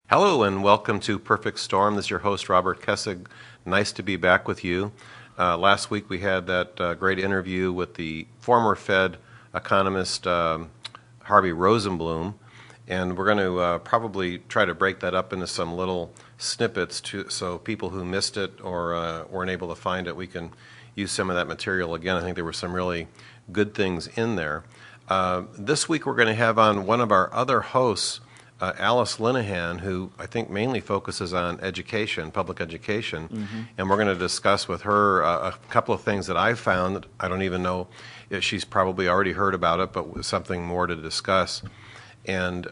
Hello and welcome to Perfect Storm. This is your host, Robert Kecseg. Nice to be back with you. Last week we had that great interview with the former Fed economist Harvey Rosenblum, and we're going to probably try to break that up into some little snippets so people who missed it or weren't able to find it, we can use some of that material again. I think there were some really good things in there. This week we're going to have on one of our other hosts, Alice LInahan, who I think mainly focuses on education, public education, and we're going to discuss with her a couple of things that I've found. I don't even know if she's probably already heard about it, but something more to discuss. And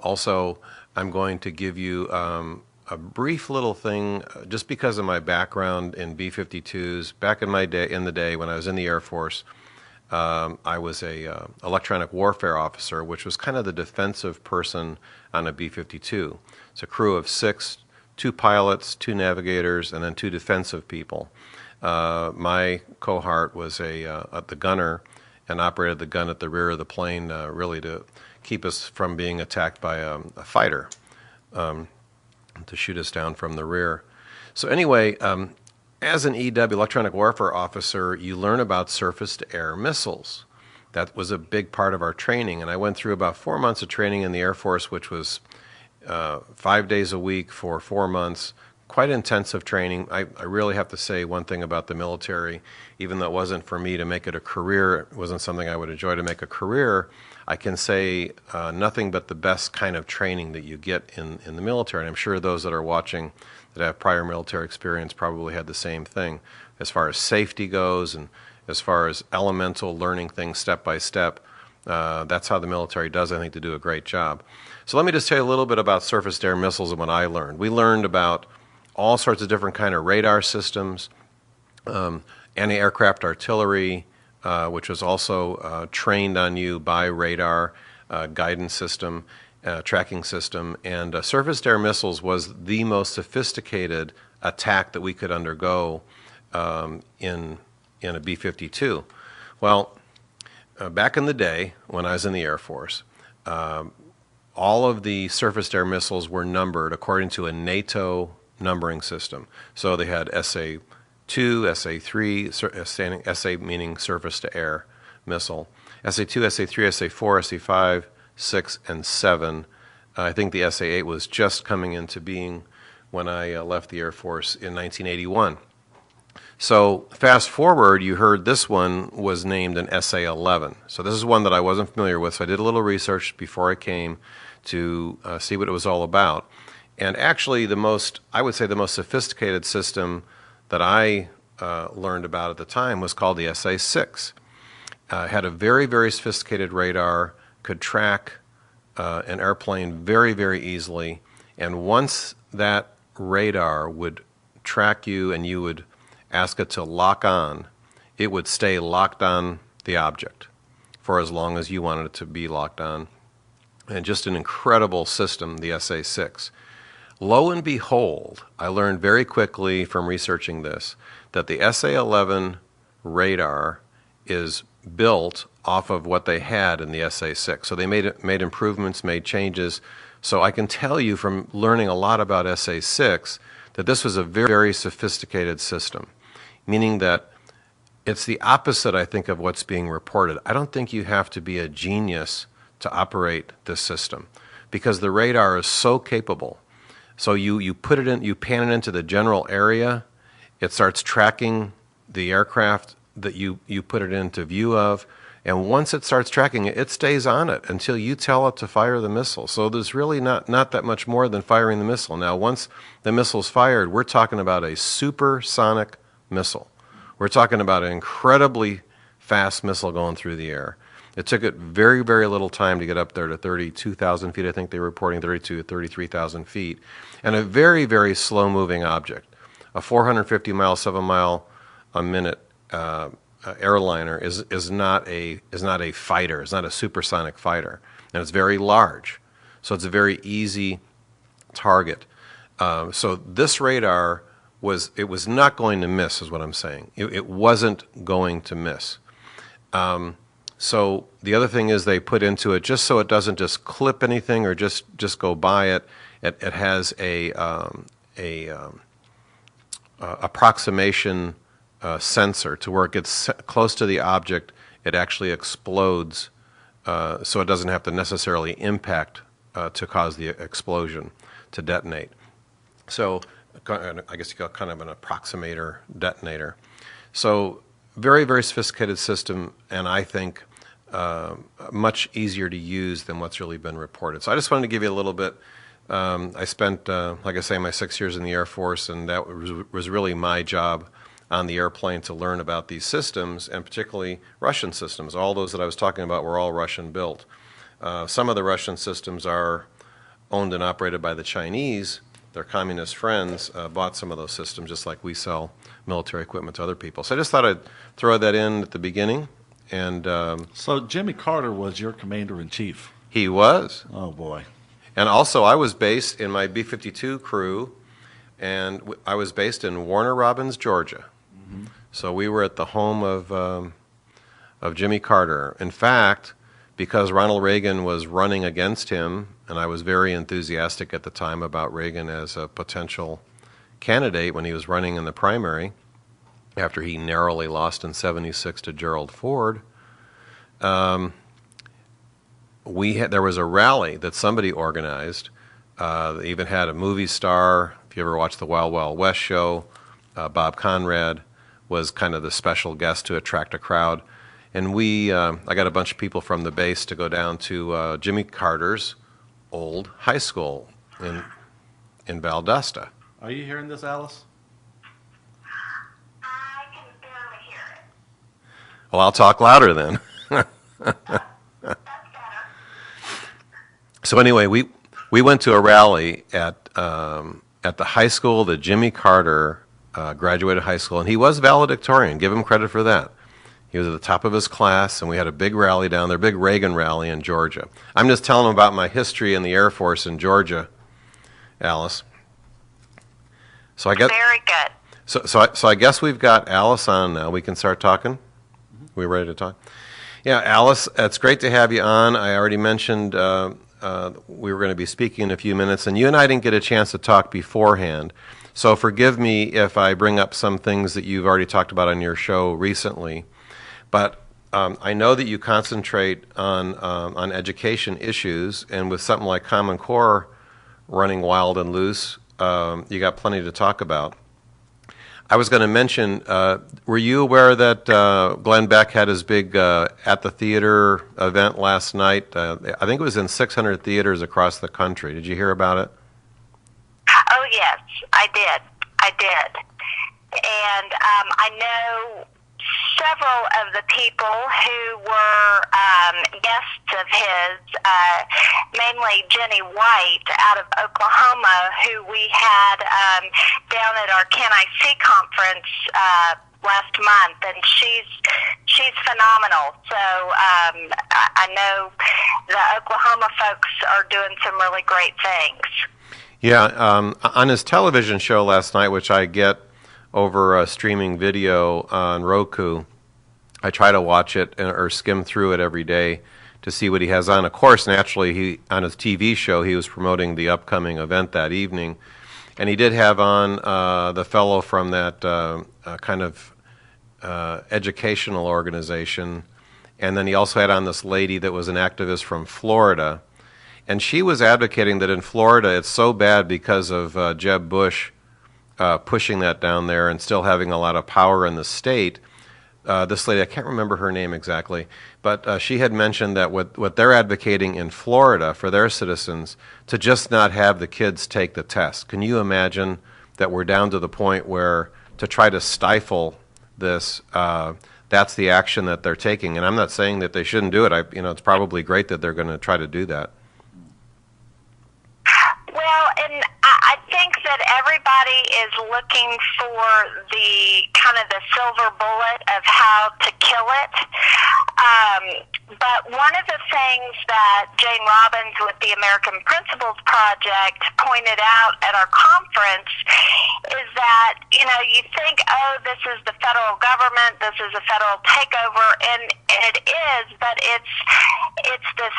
also, I'm going to give you a brief little thing, just because of my background in B-52s. Back in the day when I was in the Air Force, I was a electronic warfare officer, which was kind of the defensive person on a B-52. It's a crew of 6, 2 pilots, 2 navigators, and then 2 defensive people. My cohort was the gunner and operated the gun at the rear of the plane, really to keep us from being attacked by a fighter, to shoot us down from the rear. So anyway, as an EW, electronic warfare officer, you learn about surface-to-air missiles. That was a big part of our training, and I went through about 4 months of training in the Air Force, which was 5 days a week for 4 months. Quite intensive training. I really have to say one thing about the military, even though it wasn't for me to make it a career, it wasn't something I would enjoy to make a career, I can say nothing but the best kind of training that you get in the military. And I'm sure those that are watching that have prior military experience probably had the same thing as far as safety goes and as far as elemental learning things step by step. That's how the military does, I think, to do a great job. So let me just tell you a little bit about surface-to-air missiles and what I learned. We learned about all sorts of different kind of radar systems, anti-aircraft artillery, which was also trained on you by radar, guidance system, tracking system, and surface-to-air missiles was the most sophisticated attack that we could undergo in a B-52. Well, back in the day when I was in the Air Force, all of the surface-to-air missiles were numbered according to a NATO numbering system. So they had SA-2, SA-3, standing SA meaning surface-to-air missile, SA-2, SA-3, SA-4, SA-5, 6, and 7. I think the SA-8 was just coming into being when I left the Air Force in 1981. So fast forward, you heard this one was named an SA-11. So this is one that I wasn't familiar with, so I did a little research before I came to see what it was all about. And actually I would say the most sophisticated system that I learned about at the time was called the SA-6. Had a very, very sophisticated radar, could track an airplane very, very easily, and once that radar would track you and you would ask it to lock on, it would stay locked on the object for as long as you wanted it to be locked on. And just an incredible system, the SA-6. Lo and behold, I learned very quickly from researching this that the SA-11 radar is built off of what they had in the SA-6. So they made improvements, made changes. So I can tell you from learning a lot about SA-6 that this was a very, very sophisticated system, meaning that it's the opposite, I think, of what's being reported. I don't think you have to be a genius to operate this system because the radar is so capable. So you put it in, you pan it into the general area, it starts tracking the aircraft that you put it into view of, and once it starts tracking it, it stays on it until you tell it to fire the missile. So there's really not that much more than firing the missile. Now, once the missile's fired, we're talking about a supersonic missile. We're talking about an incredibly fast missile going through the air. It took it very, very little time to get up there to 32,000 feet. I think they were reporting 32,000 to 33,000 feet. And a very, very slow-moving object. A 450-mile, 7-mile-a-minute airliner is not a fighter. It's not a supersonic fighter. And it's very large. So it's a very easy target. So this radar was not going to miss, is what I'm saying. It wasn't going to miss. So the other thing is they put into it, just so it doesn't just clip anything or just go by it, it has a approximation sensor to where it gets close to the object, it actually explodes, so it doesn't have to necessarily impact to cause the explosion to detonate. So I guess you call it kind of an approximator detonator. So very, very sophisticated system, and I think much easier to use than what's really been reported. So I just wanted to give you a little bit. I spent, like I say, my 6 years in the Air Force, and that was really my job on the airplane to learn about these systems, and particularly Russian systems. All those that I was talking about were all Russian built. Some of the Russian systems are owned and operated by the Chinese. Their communist friends bought some of those systems, just like we sell military equipment to other people. So I just thought I'd throw that in at the beginning. And so Jimmy Carter was your commander-in-chief? He was. Oh, boy. And also I was based in my B-52 crew, and I was based in Warner Robins, Georgia. Mm-hmm. So we were at the home of Jimmy Carter. In fact, because Ronald Reagan was running against him, and I was very enthusiastic at the time about Reagan as a potential candidate when he was running in the primary, after he narrowly lost in '76 to Gerald Ford. There was a rally that somebody organized. They even had a movie star. If you ever watched the Wild Wild West show, Bob Conrad was kind of the special guest to attract a crowd. And I got a bunch of people from the base to go down to Jimmy Carter's old high school in Valdosta. Are you hearing this, Alice? I can barely hear it. Well, I'll talk louder then. That's better. So anyway, we went to a rally at the high school that Jimmy Carter graduated high school, and he was valedictorian. Give him credit for that. He was at the top of his class, and we had a big rally down there, big Reagan rally in Georgia. I'm just telling him about my history in the Air Force in Georgia, Alice. So I guess Very good. So I guess we've got Alice on now. We can start talking. We ready to talk? Yeah, Alice, it's great to have you on. I already mentioned we were going to be speaking in a few minutes, and you and I didn't get a chance to talk beforehand. So forgive me if I bring up some things that you've already talked about on your show recently. But I know that you concentrate on education issues, and with something like Common Core running wild and loose, you got plenty to talk about. I was going to mention, were you aware that Glenn Beck had his big At the Theater event last night? I think it was in 600 theaters across the country. Did you hear about it? Oh, yes, I did. And I know several of the people who were guests of his, mainly Jenny White out of Oklahoma, who we had down at our Can I See conference last month, and she's phenomenal. So I know the Oklahoma folks are doing some really great things. Yeah, on his television show last night, which I get over streaming video on Roku, I try to watch it or skim through it every day to see what he has on. Of course, naturally, on his TV show, he was promoting the upcoming event that evening, and he did have on the fellow from that kind of educational organization, and then he also had on this lady that was an activist from Florida, and she was advocating that in Florida it's so bad because of Jeb Bush pushing that down there and still having a lot of power in the state. This lady, I can't remember her name exactly, but she had mentioned that what they're advocating in Florida for their citizens to just not have the kids take the test. Can you imagine that we're down to the point where to try to stifle this, that's the action that they're taking? And I'm not saying that they shouldn't do it. It's probably great that they're going to try to do that. Well, and I think that everybody is looking for the kind of the silver bullet of how to kill it. But one of the things that Jane Robbins with the American Principles Project pointed out at our conference is that, you know, you think, oh, this is the federal government, this is a federal takeover, and it is, but it's this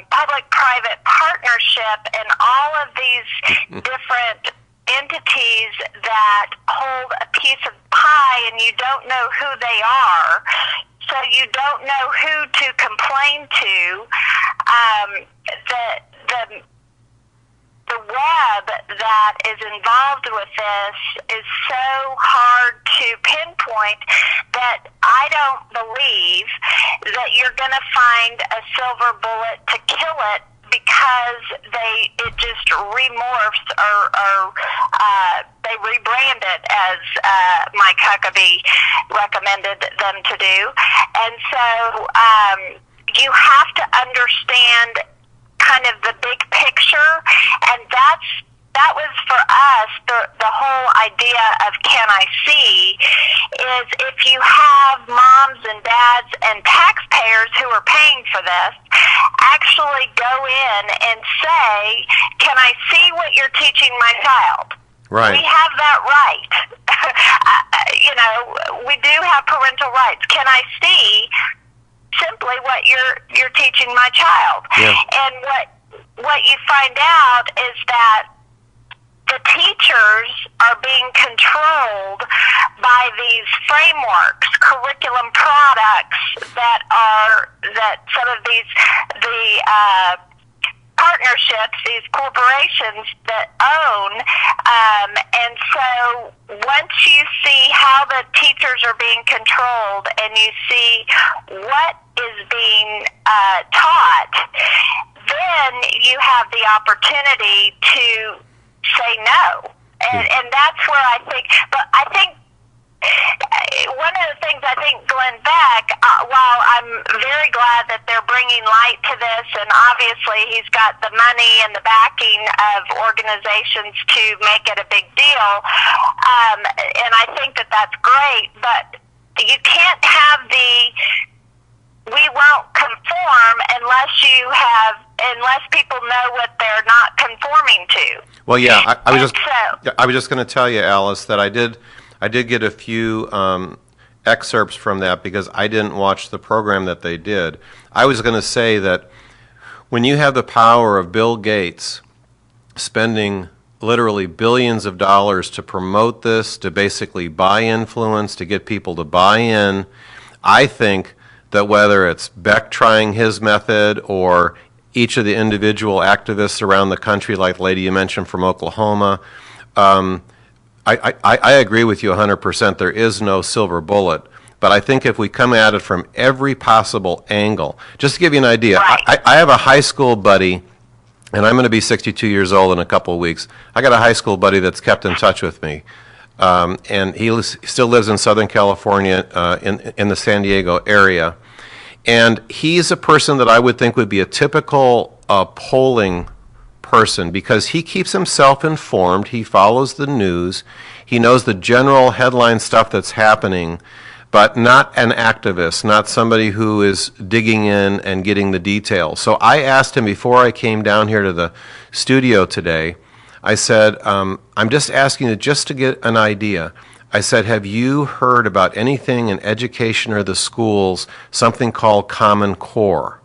public-private partnership and all of these different entities that hold a piece of pie, and you don't know who they are, so you don't know who to complain to. The web that is involved with this is so hard to pinpoint that I don't believe that you're going to find a silver bullet to kill it, because it just remorphs or they rebrand it, as Mike Huckabee recommended them to do. And so you have to understand kind of the big picture, and that was for us the whole idea of Can I See, is if you have moms and dads and taxpayers who are paying for this, actually go in and say, can I see what you're teaching my child? Right. We have that right. You know, we do have parental rights. Can I see simply what you're teaching my child? Yeah. And what you find out is that the teachers are being controlled by these frameworks, curriculum products that some of the partnerships, these corporations that own, and so once you see how the teachers are being controlled and you see what is being taught, then you have the opportunity to say no. And that's where I think, but I think one of the things I think Glenn Beck, while I'm very glad that they're bringing light to this, and obviously he's got the money and the backing of organizations to make it a big deal, and I think that that's great, but you can't have we won't conform unless people know what they're not conforming to. Well, yeah, I was just going to tell you, Alice, that I did get a few excerpts from that because I didn't watch the program that they did. I was going to say that when you have the power of Bill Gates spending literally billions of dollars to promote this, to basically buy influence, to get people to buy in, I think that whether it's Beck trying his method or each of the individual activists around the country, like the lady you mentioned from Oklahoma, I agree with you 100%. There is no silver bullet. But I think if we come at it from every possible angle, just to give you an idea, right. I have a high school buddy, and I'm going to be 62 years old in a couple of weeks. I got a high school buddy that's kept in touch with me. And he still lives in Southern California, in the San Diego area. And he's a person that I would think would be a typical polling person because he keeps himself informed, he follows the news, he knows the general headline stuff that's happening, but not an activist, not somebody who is digging in and getting the details. So I asked him before I came down here to the studio today, I said, I'm just asking you just to get an idea. I said, have you heard about anything in education or the schools, something called Common Core?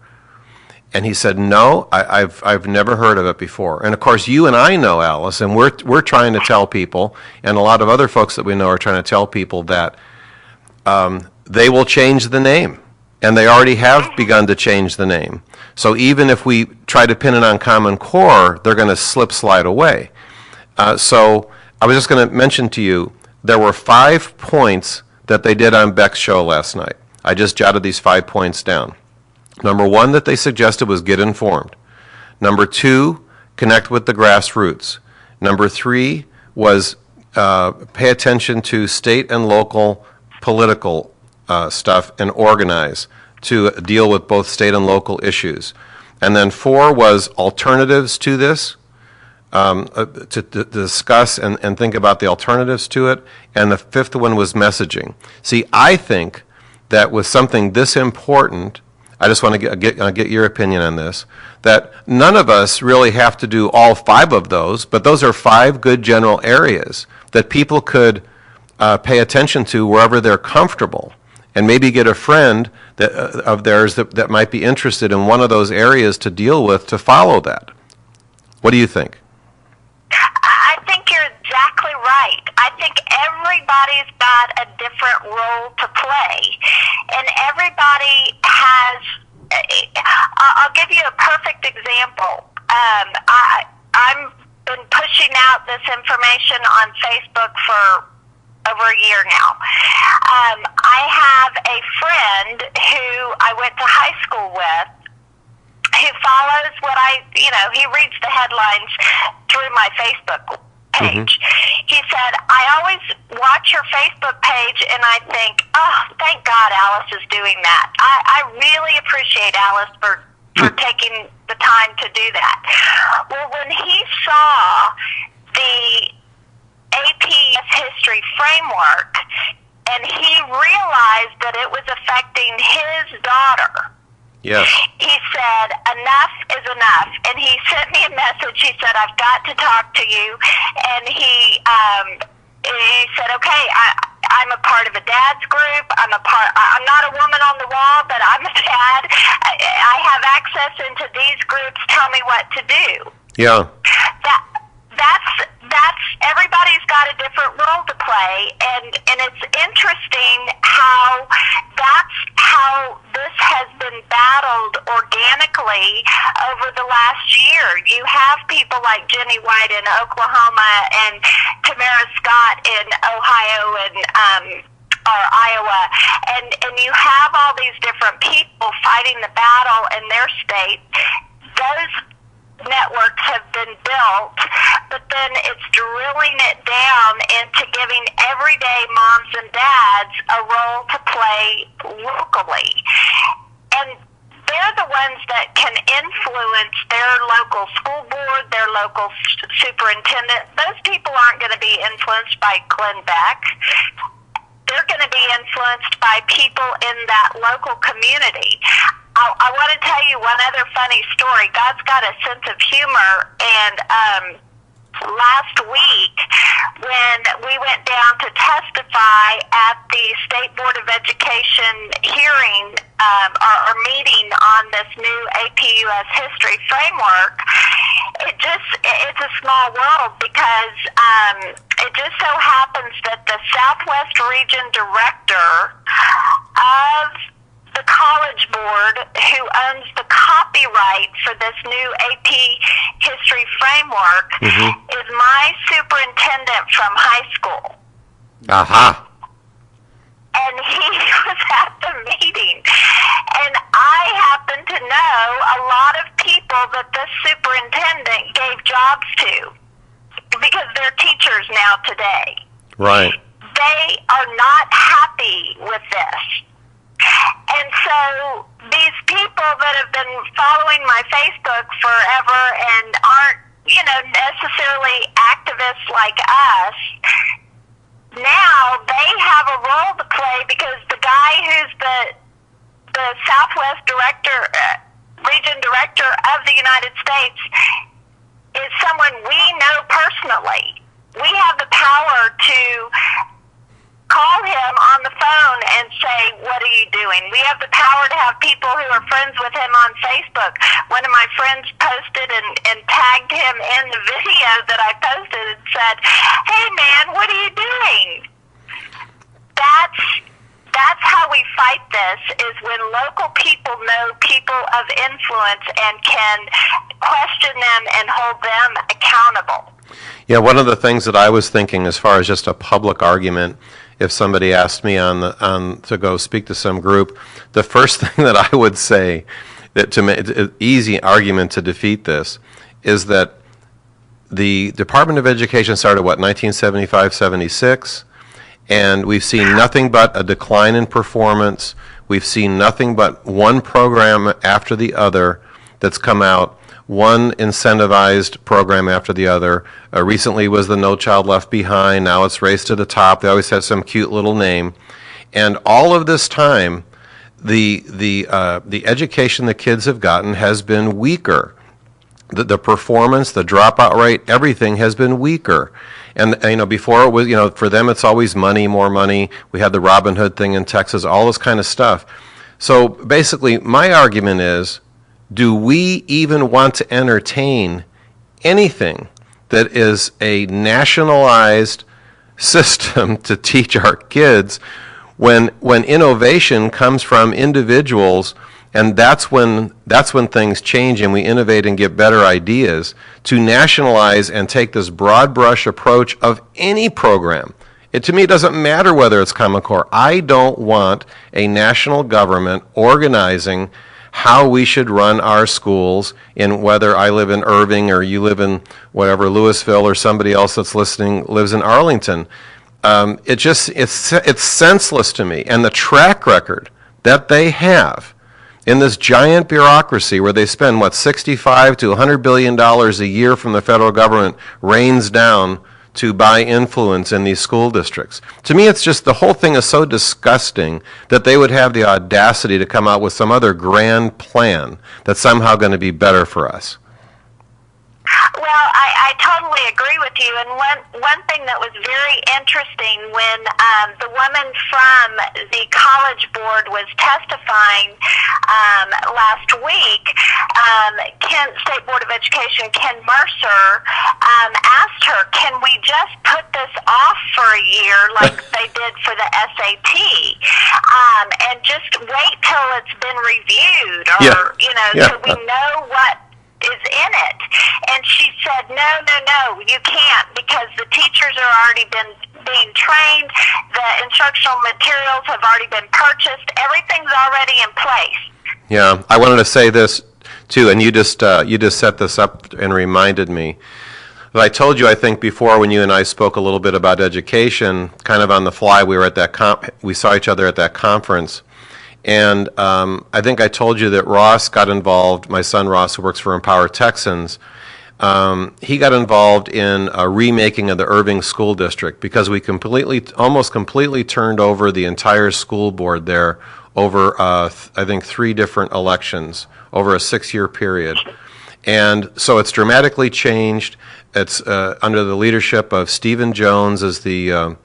And he said, no, I've never heard of it before. And of course, you and I know, Alice, and we're trying to tell people, and a lot of other folks that we know are trying to tell people that they will change the name. And they already have begun to change the name. So even if we try to pin it on Common Core, they're going to slide away. So I was just going to mention to you, there were 5 points that they did on Beck's show last night. I just jotted these 5 points down. Number 1 that they suggested was get informed. Number 2, connect with the grassroots. Number 3 was pay attention to state and local political stuff and organize to deal with both state and local issues. And then 4 was alternatives to this. to discuss and think about the alternatives to it. And the fifth one was messaging. See, I think that with something this important, I just want to get your opinion on this, that none of us really have to do all 5 of those, but those are 5 good general areas that people could pay attention to wherever they're comfortable, and maybe get a friend of theirs that might be interested in one of those areas to deal with to follow that. What do you think? I think you're exactly right. I think everybody's got a different role to play, and everybody has. I'll give you a perfect example. I've been pushing out this information on Facebook for over a year now. I have a friend who I went to high school with, who follows he reads the headlines through my Facebook page. Mm-hmm. He said, I always watch your Facebook page and I think, oh, thank God Alice is doing that. I really appreciate Alice for taking the time to do that. Well, when he saw the AP history framework and he realized that it was affecting his daughter, yes, he said, enough is enough. And he sent me a message. He said, I've got to talk to you. And he said, okay, I'm a part of a dad's group. I'm not a woman on the wall, but I'm a dad. I have access into these groups. Tell me what to do. Yeah. That's everybody's got a different role to play, and it's interesting how that's how this has been battled organically over the last year. You have people like Jenny White in Oklahoma and Tamara Scott in Ohio and or Iowa, and you have all these different people fighting the battle in their state. Those networks have been built, but then it's drilling it down into giving everyday moms and dads a role to play locally. And they're the ones that can influence their local school board, their local superintendent. Those people aren't going to be influenced by Glenn Beck. They're going to be influenced by people in that local community. I want to tell you one other funny story. God's got a sense of humor, and last week when we went down to testify at the State Board of Education hearing or meeting on this new AP US history framework, it's a small world because it just so happens that the Southwest Region Director of the College Board, who owns the copyright for this new AP history framework, is my superintendent from high school. Aha. And he was at the meeting. And I happen to know a lot of people that this superintendent gave jobs to because they're teachers now today. Right. They are not happy with this. And so these people that have been following my Facebook forever and aren't, necessarily activists like us, now they have a role to play because the guy who's the Southwest Region Director of the United States is someone we know personally. We have the power to call him on the phone and say, what are you doing? We have the power to have people who are friends with him on Facebook. One of my friends posted and tagged him in the video that I posted and said, hey man, what are you doing? That's how we fight this, is when local people know people of influence and can question them and hold them accountable. Yeah, one of the things that I was thinking as far as just a public argument, if somebody asked me to go speak to some group, the first thing that I would say, that to make an easy argument to defeat this, is that the Department of Education started, 1975, 76, and we've seen nothing but a decline in performance. We've seen nothing but one program after the other that's come out one incentivized program after the other. Recently was the No Child Left Behind. Now it's Race to the Top. They always have some cute little name. And all of this time, the education the kids have gotten has been weaker. The performance, the dropout rate, everything has been weaker. And before it was, for them it's always money, more money. We had the Robin Hood thing in Texas, all this kind of stuff. So basically, my argument is, do we even want to entertain anything that is a nationalized system to teach our kids when innovation comes from individuals, and that's when things change and we innovate and get better ideas, to nationalize and take this broad brush approach of any program? To me, it doesn't matter whether it's Common Core. I don't want a national government organizing how we should run our schools, in whether I live in Irving or you live in whatever, Louisville, or somebody else that's listening lives in Arlington. It's senseless to me. And the track record that they have in this giant bureaucracy where they spend, $65 to $100 billion a year from the federal government rains down to buy influence in these school districts. To me, it's just, the whole thing is so disgusting that they would have the audacity to come out with some other grand plan that's somehow going to be better for us. Well, I totally agree with you. And one thing that was very interesting when the woman from the college board was testifying last week, Kent State Board of Education, Ken Mercer, asked her, can we just put this off for a year like they did for the SAT, and just wait till it's been reviewed, or, so we know what is in it? And she said, no, you can't, because the teachers are already being trained, the instructional materials have already been purchased, everything's already in place. Yeah, I wanted to say this too, and you just set this up and reminded me. But I told you, I think, before, when you and I spoke a little bit about education, kind of on the fly, we were at we saw each other at that conference. And I think I told you that Ross got involved, my son Ross, who works for Empower Texans, he got involved in a remaking of the Irving School District, because we almost completely turned over the entire school board there over, I think, 3 different elections over a 6-year period. And so it's dramatically changed. It's under the leadership of Stephen Jones is the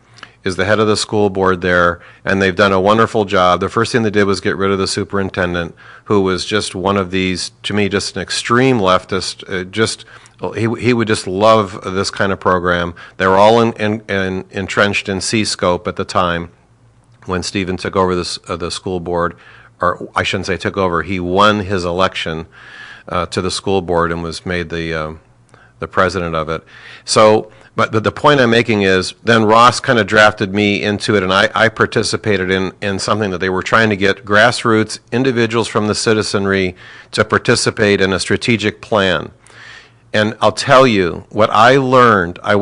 head of the school board there, and they've done a wonderful job. The first thing they did was get rid of the superintendent, who was just one of these, to me, just an extreme leftist. He would just love this kind of program. They were all entrenched in C-scope at the time when Stephen took over the school board, or I shouldn't say took over. He won his election to the school board and was made the president of it. So. But the point I'm making is, then Ross kind of drafted me into it, and I participated in something that they were trying to get grassroots individuals from the citizenry to participate in a strategic plan. And I'll tell you, what I learned, I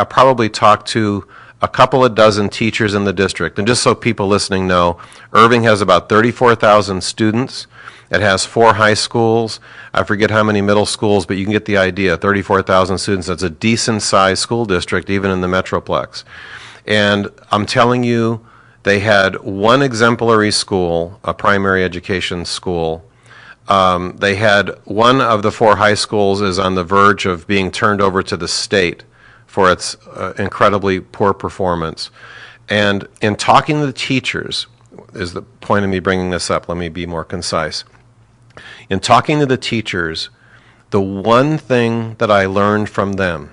probably talked to a couple of dozen teachers in the district. And just so people listening know, Irving has about 34,000 students. It has 4 high schools. I forget how many middle schools, but you can get the idea. 34,000 students. That's a decent-sized school district, even in the Metroplex. And I'm telling you, they had 1 exemplary school, a primary education school. They had 1 of the 4 high schools is on the verge of being turned over to the state for its incredibly poor performance. And in talking to the teachers, is the point of me bringing this up. Let me be more concise. In talking to the teachers, the one thing that I learned from them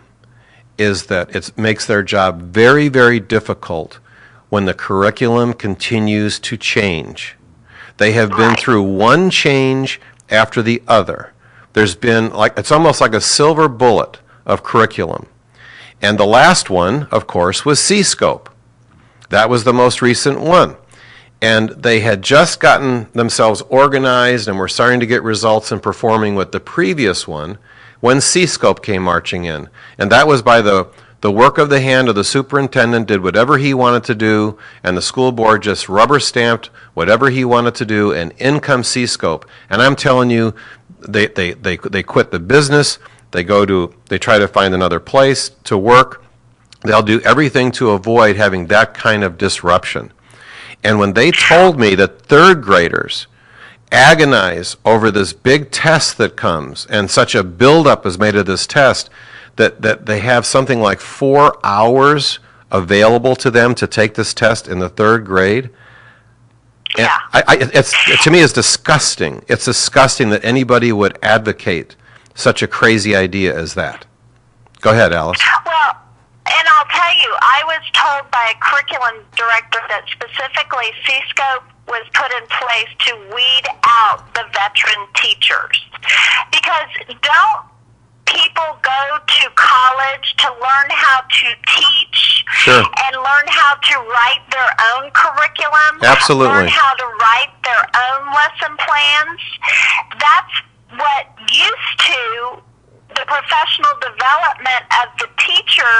is that it makes their job very, very difficult when the curriculum continues to change. They have been through one change after the other. There's been, it's almost like a silver bullet of curriculum. And the last one, of course, was C-scope. That was the most recent one. And they had just gotten themselves organized and were starting to get results and performing with the previous one when C-scope came marching in. And that was by the work of the hand of the superintendent, did whatever he wanted to do, and the school board just rubber stamped whatever he wanted to do, and in comes C-scope. And I'm telling you, They quit the business. They try to find another place to work. They'll do everything to avoid having that kind of disruption. And when they told me that third graders agonize over this big test that comes, and such a buildup is made of this test, that they have something like 4 hours available to them to take this test in the third grade. And to me, it's disgusting. It's disgusting that anybody would advocate such a crazy idea as that. Go ahead, Alice. Well, and I'll tell you, I was told by a curriculum director that specifically C-scope was put in place to weed out the veteran teachers. Because don't people go to college to learn how to teach and learn how to write their own curriculum? Absolutely. Learn how to write their own lesson plans? That's what used to the professional development of the teacher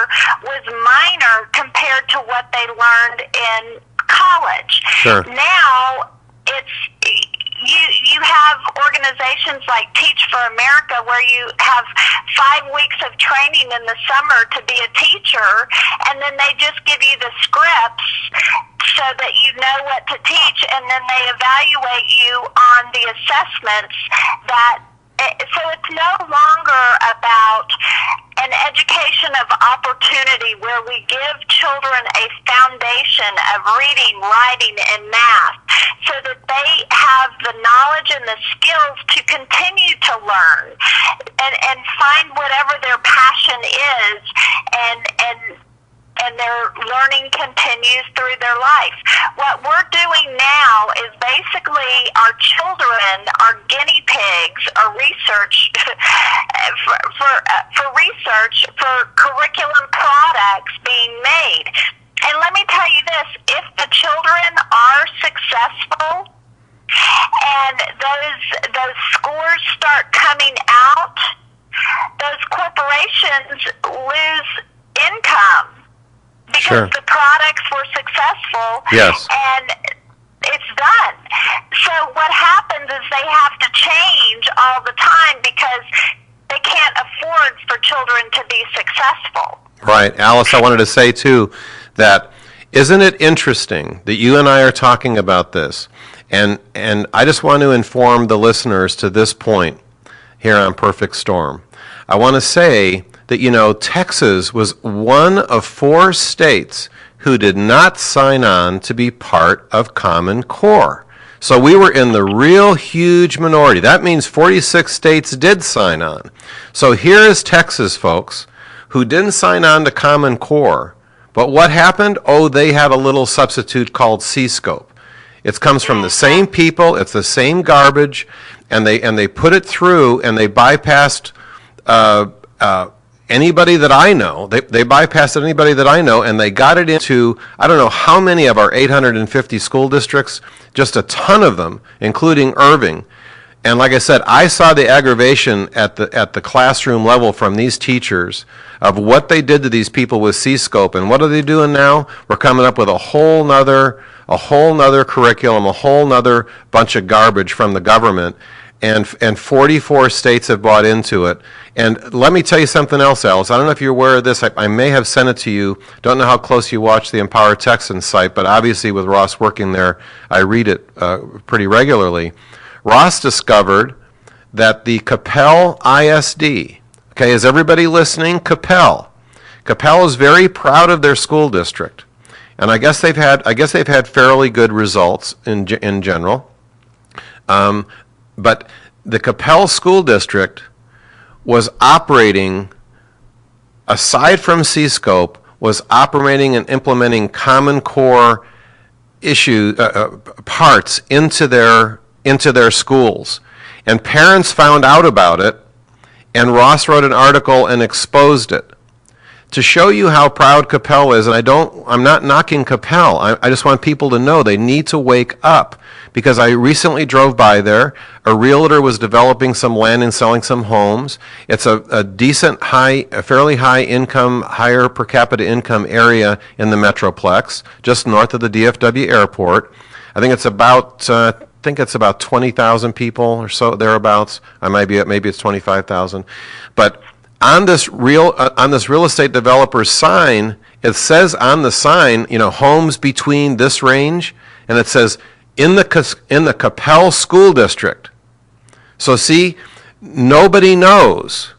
was minor compared to what they learned in college. Sure. Now it's you have organizations like Teach for America where you have 5 weeks of training in the summer to be a teacher, and then they just give you the scripts so that you know what to teach, and then they evaluate you on the assessments that. So it's no longer about an education of opportunity where we give children a foundation of reading, writing, and math so that they have the knowledge and the skills to continue to learn and find whatever their passion is and their learning continues through their life. What we're doing now is basically our children are guinea pigs or research for research for curriculum products being made. And let me tell you this, if the children are successful and those scores start coming out, those corporations lose income. Because the products were successful, and it's done. So what happens is they have to change all the time because they can't afford for children to be successful. Right. Alice, I wanted to say, too, that isn't it interesting that you and I are talking about this? And I just want to inform the listeners to this point here on Perfect Storm. I want to say that, Texas was one of 4 states who did not sign on to be part of Common Core. So we were in the real huge minority. That means 46 states did sign on. So here is Texas, folks, who didn't sign on to Common Core. But what happened? Oh, they had a little substitute called C-scope. It comes from the same people, it's the same garbage, and they put it through, and they bypassed anybody that I know. They bypassed anybody that I know, and they got it into, I don't know how many of our 850 school districts, just a ton of them, including Irving. And like I said, I saw the aggravation at the classroom level from these teachers of what they did to these people with C-scope. And what are they doing now? We're coming up with a whole nother curriculum, a whole nother bunch of garbage from the government. And 44 states have bought into it. And let me tell you something else, Alice. I don't know if you're aware of this. I may have sent it to you. Don't know how close you watch the Empower Texans site, but obviously with Ross working there, I read it pretty regularly. Ross discovered that the Capel ISD, okay, is everybody listening? Capel is very proud of their school district. And I guess they've had fairly good results in general. But the Capel School District was operating, aside from C-scope, was operating and implementing Common Core parts into their schools. And parents found out about it, and Ross wrote an article and exposed it. To show you how proud Capel is, and I'm not knocking Capel, I just want people to know they need to wake up. Because I recently drove by there. A realtor was developing some land and selling some homes. It's a decent, a fairly high income, higher per capita income area in the Metroplex, just north of the DFW airport. I think it's about think it's about 20,000 people or so thereabouts. I might be maybe it's 25,000, but on this real estate developer's sign, it says on the sign, homes between this range, and it says in the Capel School District. So see, nobody knows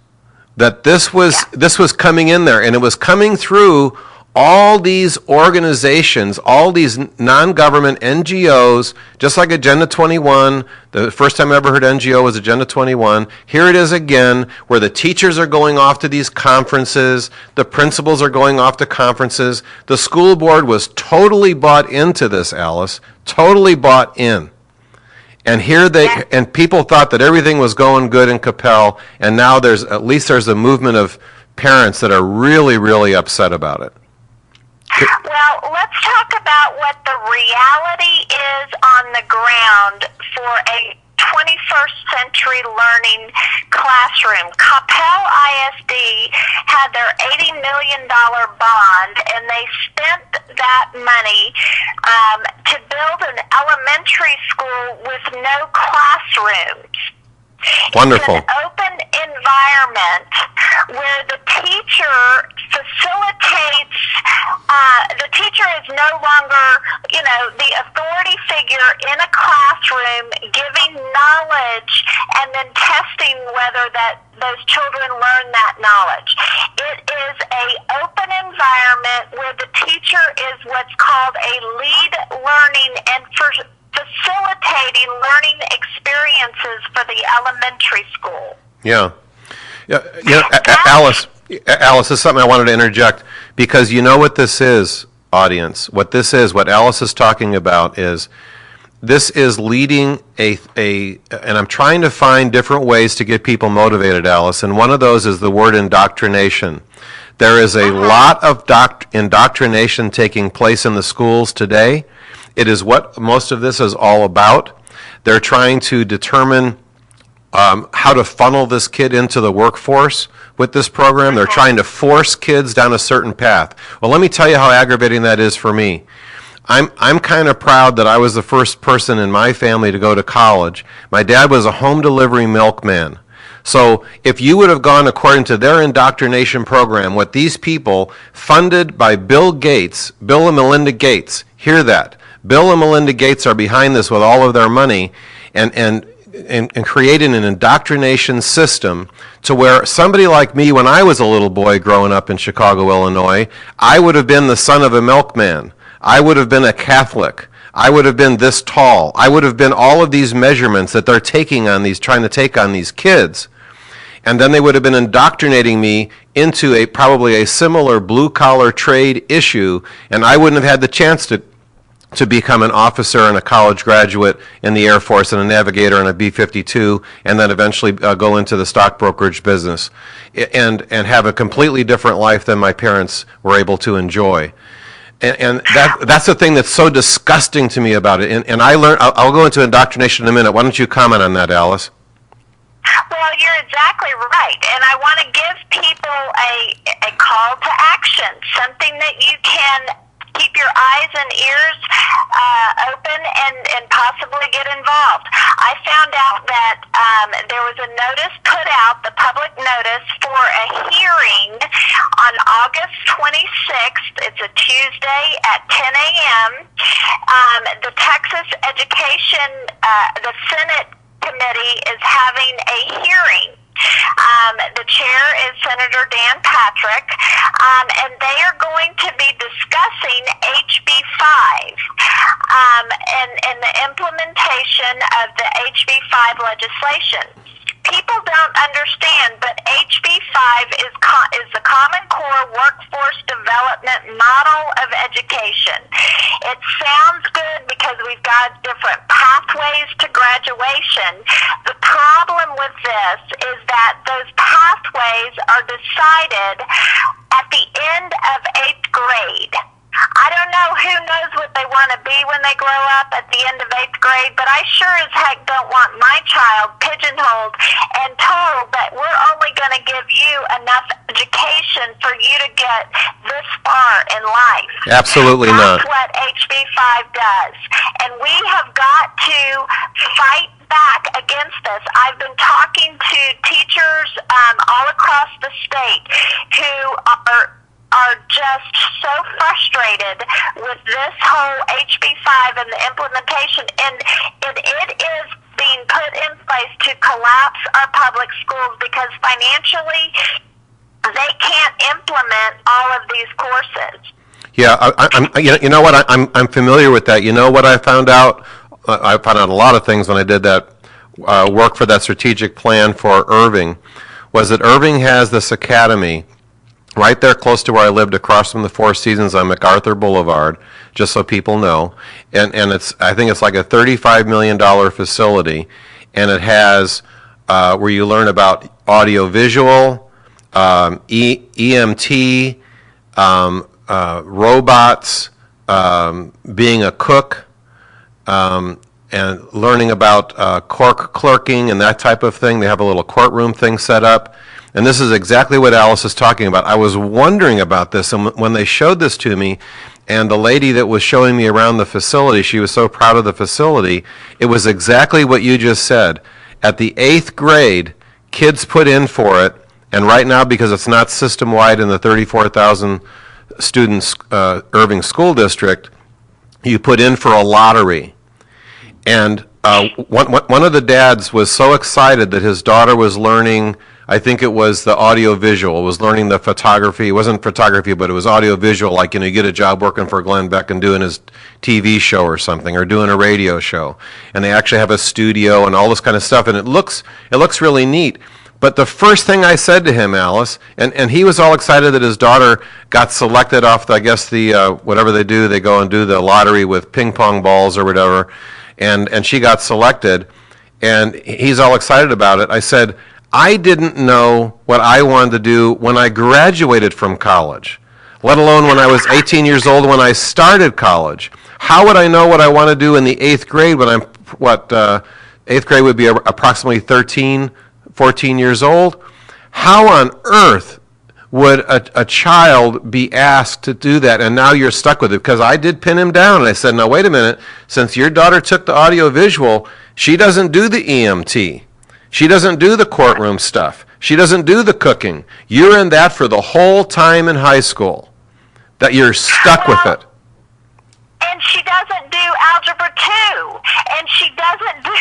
that this was coming in there, and it was coming through all these organizations, all these non-government NGOs, just like Agenda 21. The first time I ever heard NGO was Agenda 21. Here it is again, where the teachers are going off to these conferences, the principals are going off to conferences. The school board was totally bought into this, Alice, totally bought in. And and people thought that everything was going good in Capel, and now there's a movement of parents that are really, really upset about it. Well, let's talk about what the reality is on the ground for a 21st century learning classroom. Capel ISD had their $80 million bond, and they spent that money to build an elementary school with no classrooms. Wonderful. It's an open environment where the teacher facilitates, the teacher is no longer, the authority figure in a classroom giving knowledge and then testing whether those children learn that knowledge. It is an open environment where the teacher is what's called a lead learning and facilitating learning experiences for the elementary school. Yeah. Alice, this is something I wanted to interject, because you know what this is, audience. What Alice is talking about is, this is leading and I'm trying to find different ways to get people motivated, Alice, and one of those is the word indoctrination. There is a lot of indoctrination taking place in the schools today. It is what most of this is all about. They're trying to determine how to funnel this kid into the workforce with this program. They're trying to force kids down a certain path. Well, let me tell you how aggravating that is for me. I'm kind of proud that I was the first person in my family to go to college. My dad was a home delivery milkman. So if you would have gone according to their indoctrination program, what these people funded by Bill and Melinda Gates, hear that, Bill and Melinda Gates are behind this with all of their money, and creating an indoctrination system to where somebody like me, when I was a little boy growing up in Chicago, Illinois, I would have been the son of a milkman. I would have been a Catholic. I would have been this tall. I would have been all of these measurements that they're trying to take on these kids. And then they would have been indoctrinating me into probably a similar blue-collar trade issue, and I wouldn't have had the chance to become an officer and a college graduate in the Air Force and a navigator and a B-52, and then eventually go into the stock brokerage business and have a completely different life than my parents were able to enjoy. And that's the thing that's so disgusting to me about it. And I'll go into indoctrination in a minute. Why don't you comment on that, Alice? Well, you're exactly right, and I want to give people a call to action, something that you can keep your eyes and ears open and possibly get involved. I found out that there was a notice put out, the public notice, for a hearing on August 26th. It's a Tuesday at 10 a.m. The Texas Education, the Senate Committee is having a hearing. The chair is Senator Dan Patrick, and they are going to be discussing HB 5 and the implementation of the HB 5 legislation. People don't understand, but HB 5 is the Common Core Workforce Development Model of Education. It sounds good because we've got different pathways to graduation. The problem with this is that those pathways are decided at the end of 8th grade. I don't know who knows what they want to be when they grow up at the end of 8th grade, but I sure as heck don't want my child pigeonholed and told that we're only going to give you enough education for you to get this far in life. Absolutely not. That's what HB 5 does. And we have got to fight back against this. I've been talking to teachers all across the state who are just so frustrated with this whole HB 5 and the implementation, and it is being put in place to collapse our public schools because financially they can't implement all of these courses. Yeah, you know what? I'm familiar with that. You know what I found out? I found out a lot of things when I did that work for that strategic plan for Irving, was that Irving has this academy right there close to where I lived, across from the Four Seasons on MacArthur Boulevard, just so people know. And I think it's like a $35 million facility, and it has where you learn about audio-visual, EMT, robots, being a cook, and learning about clerking and that type of thing. They have a little courtroom thing set up. And this is exactly what Alice is talking about. I was wondering about this, and when they showed this to me, and the lady that was showing me around the facility, she was so proud of the facility, it was exactly what you just said. At the 8th grade, kids put in for it, and right now, because it's not system-wide in the 34,000 students Irving School District, you put in for a lottery. And one of the dads was so excited that his daughter was learning, I think it was the audio-visual, was learning the photography. It wasn't photography, but it was audio-visual, like, you get a job working for Glenn Beck and doing his TV show or something, or doing a radio show. And they actually have a studio and all this kind of stuff, and it looks really neat. But the first thing I said to him, Alice, and he was all excited that his daughter got selected off, the whatever they do, they go and do the lottery with ping pong balls or whatever, and she got selected, and he's all excited about it. I said, I didn't know what I wanted to do when I graduated from college, let alone when I was 18 years old when I started college. How would I know what I want to do in the 8th grade when I'm, 8th grade would be approximately 13, 14 years old? How on earth would a child be asked to do that? And now you're stuck with it, because I did pin him down, and I said, now wait a minute, since your daughter took the audio-visual, she doesn't do the EMT. She doesn't do the courtroom stuff. She doesn't do the cooking. You're in that for the whole time in high school, that you're stuck with it. And she doesn't do Algebra 2, and she doesn't do,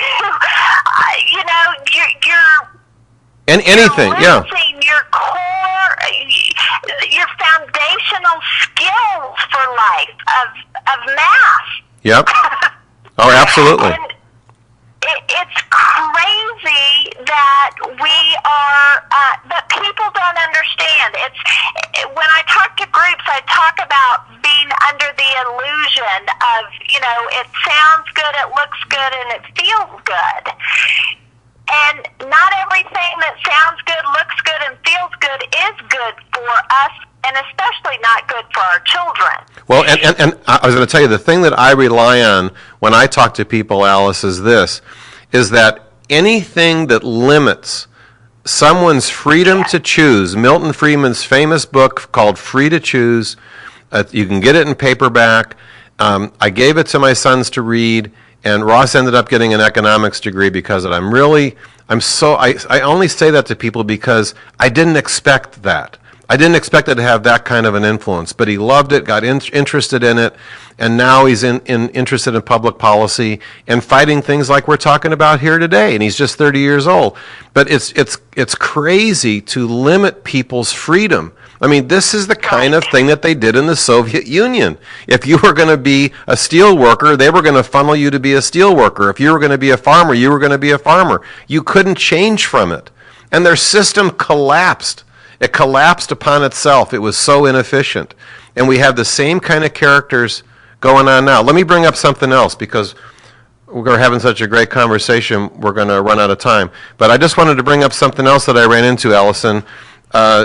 And anything, you're losing your core, your foundational skills for life of math. Yep. Oh, absolutely. And it's crazy that we are, that people don't understand. When I talk to groups, I talk about being under the illusion of, it sounds good, it looks good, and it feels good. And not everything that sounds good, looks good, and feels good is good for us, and especially not good for our children. Well, and I was going to tell you, the thing that I rely on when I talk to people, Alice, is that anything that limits someone's freedom to choose, Milton Friedman's famous book called Free to Choose, you can get it in paperback. I gave it to my sons to read, and Ross ended up getting an economics degree because of it. I only say that to people because I didn't expect that. I didn't expect it to have that kind of an influence, but he loved it, got interested in it, and now he's interested in public policy and fighting things like we're talking about here today, and he's just 30 years old. But it's crazy to limit people's freedom. I mean, this is the kind of thing that they did in the Soviet Union. If you were going to be a steel worker, they were going to funnel you to be a steel worker. If you were going to be a farmer, you were going to be a farmer. You couldn't change from it. And their system collapsed. It collapsed upon itself. It was so inefficient. And we have the same kind of characters going on now. Let me bring up something else, because we're having such a great conversation, we're going to run out of time. But I just wanted to bring up something else that I ran into, Allison,